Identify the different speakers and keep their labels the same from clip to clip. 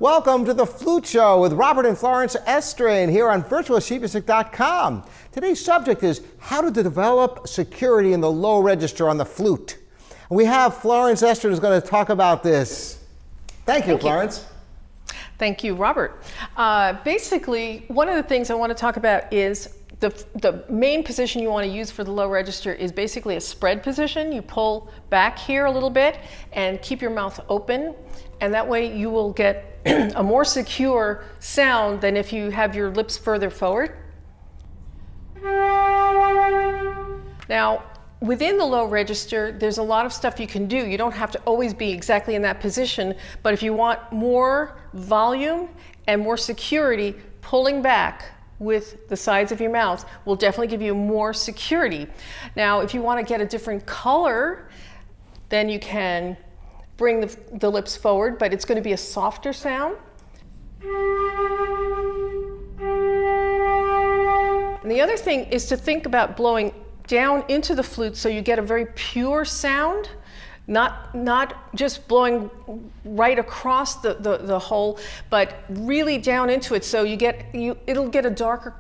Speaker 1: welcome to the Flute Show with Robert and Florence Estrin here on virtualsheetmusic.com. Today's subject is how to develop security in the low register on the flute. We have Florence Estrin who's going to talk about this. Thank you, Florence.
Speaker 2: Thank you, Robert. Basically, one of the things I want to talk about is the main position you want to use for the low register is basically a spread position. You pull back here a little bit and keep your mouth open, and that way you will get a more secure sound than if you have your lips further forward. Now, within the low register, there's a lot of stuff you can do. You don't have to always be exactly in that position, but if you want more volume and more security, pulling back with the sides of your mouth will definitely give you more security. Now, if you want to get a different color, then you can bring the lips forward, but it's going to be a softer sound. And the other thing is to think about blowing down into the flute so you get a very pure sound, not just blowing right across the hole, but really down into it so it'll get a darker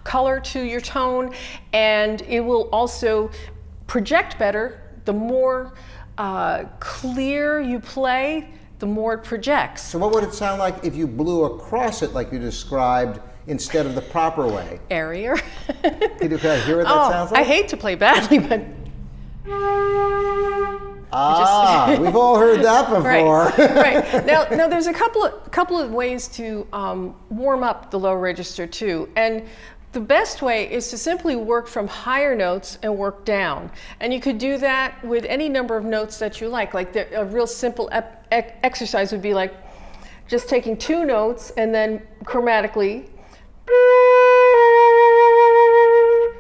Speaker 2: color to your tone, and it will also project better. The more clear you play, the more it projects.
Speaker 1: So what would it sound like if you blew across it like you described instead of the proper way?
Speaker 2: Airier.
Speaker 1: Can you hear what that sounds like?
Speaker 2: I hate to play badly, but...
Speaker 1: we've all heard that before.
Speaker 2: Right. Now there's a couple of ways to warm up the low register too, and the best way is to simply work from higher notes and work down. And you could do that with any number of notes that you like. Like a real simple exercise would be like just taking 2 notes and then chromatically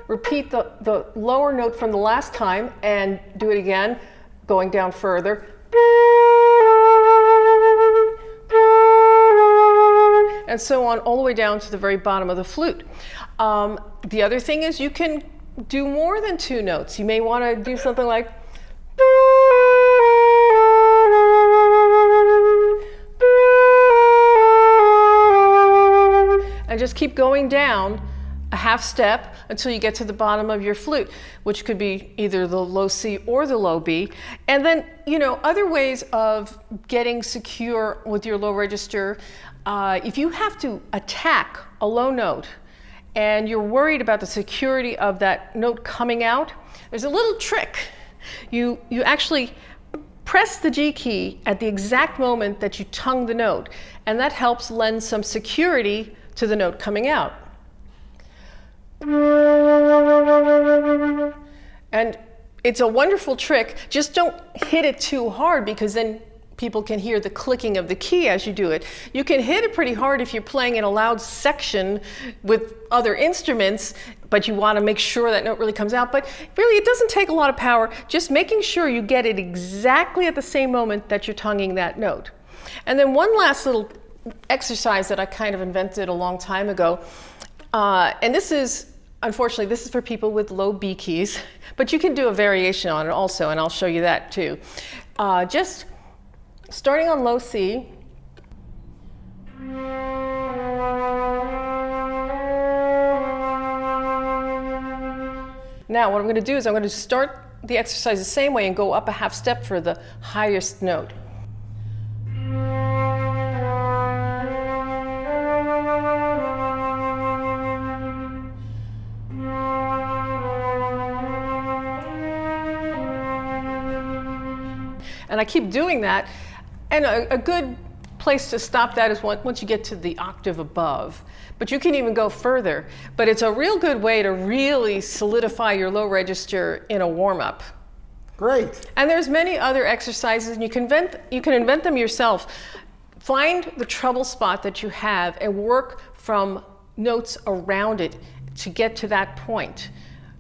Speaker 2: repeat the lower note from the last time and do it again, going down further. And so on, all the way down to the very bottom of the flute. The other thing is you can do more than 2 notes. You may want to do something like and just keep going down a half step until you get to the bottom of your flute, which could be either the low C or the low B. And then, other ways of getting secure with your low register, if you have to attack a low note and you're worried about the security of that note coming out, there's a little trick. You actually press the G key at the exact moment that you tongue the note, and that helps lend some security to the note coming out. And it's a wonderful trick. Just don't hit it too hard, because then people can hear the clicking of the key as you do it. You can hit it pretty hard if you're playing in a loud section with other instruments, but you want to make sure that note really comes out. But really, it doesn't take a lot of power, just making sure you get it exactly at the same moment that you're tonguing that note. And then one last little exercise that I kind of invented a long time ago, and this is, unfortunately, this is for people with low B keys, but you can do a variation on it also, and I'll show you that too. Just starting on low C, now what I'm going to do is I'm going to start the exercise the same way and go up a half step for the highest note. And I keep doing that, and a good place to stop that is once you get to the octave above. But you can even go further. But it's a real good way to really solidify your low register in a warm-up.
Speaker 1: Great.
Speaker 2: And there's many other exercises, and you can invent them yourself. Find the treble spot that you have and work from notes around it to get to that point.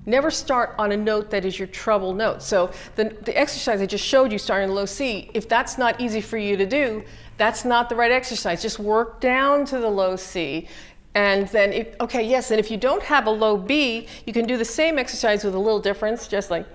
Speaker 2: Never start on a note that is your treble note. So the exercise I just showed you starting in low C, if that's not easy for you to do, that's not the right exercise. Just work down to the low C. And then, and if you don't have a low B, you can do the same exercise with a little difference, just like.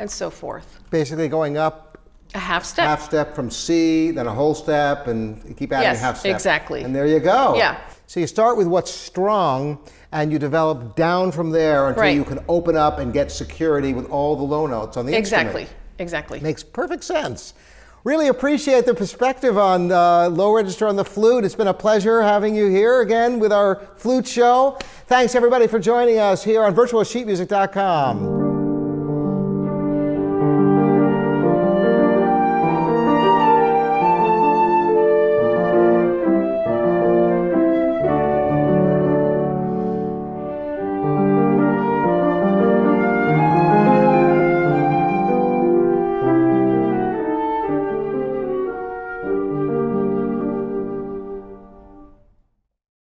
Speaker 2: and so forth.
Speaker 1: Basically going up
Speaker 2: A half step.
Speaker 1: half step from C, then a whole step, and you keep adding
Speaker 2: Yes,
Speaker 1: half step.
Speaker 2: exactly.
Speaker 1: And there you go.
Speaker 2: Yeah.
Speaker 1: So you start with what's strong, and you develop down from there until
Speaker 2: Right.
Speaker 1: you can open up and get security with all the low notes on the
Speaker 2: Exactly.
Speaker 1: instrument.
Speaker 2: Exactly.
Speaker 1: Makes perfect sense. Really appreciate the perspective on low register on the flute. It's been a pleasure having you here again with our flute show. Thanks everybody for joining us here on virtualsheetmusic.com.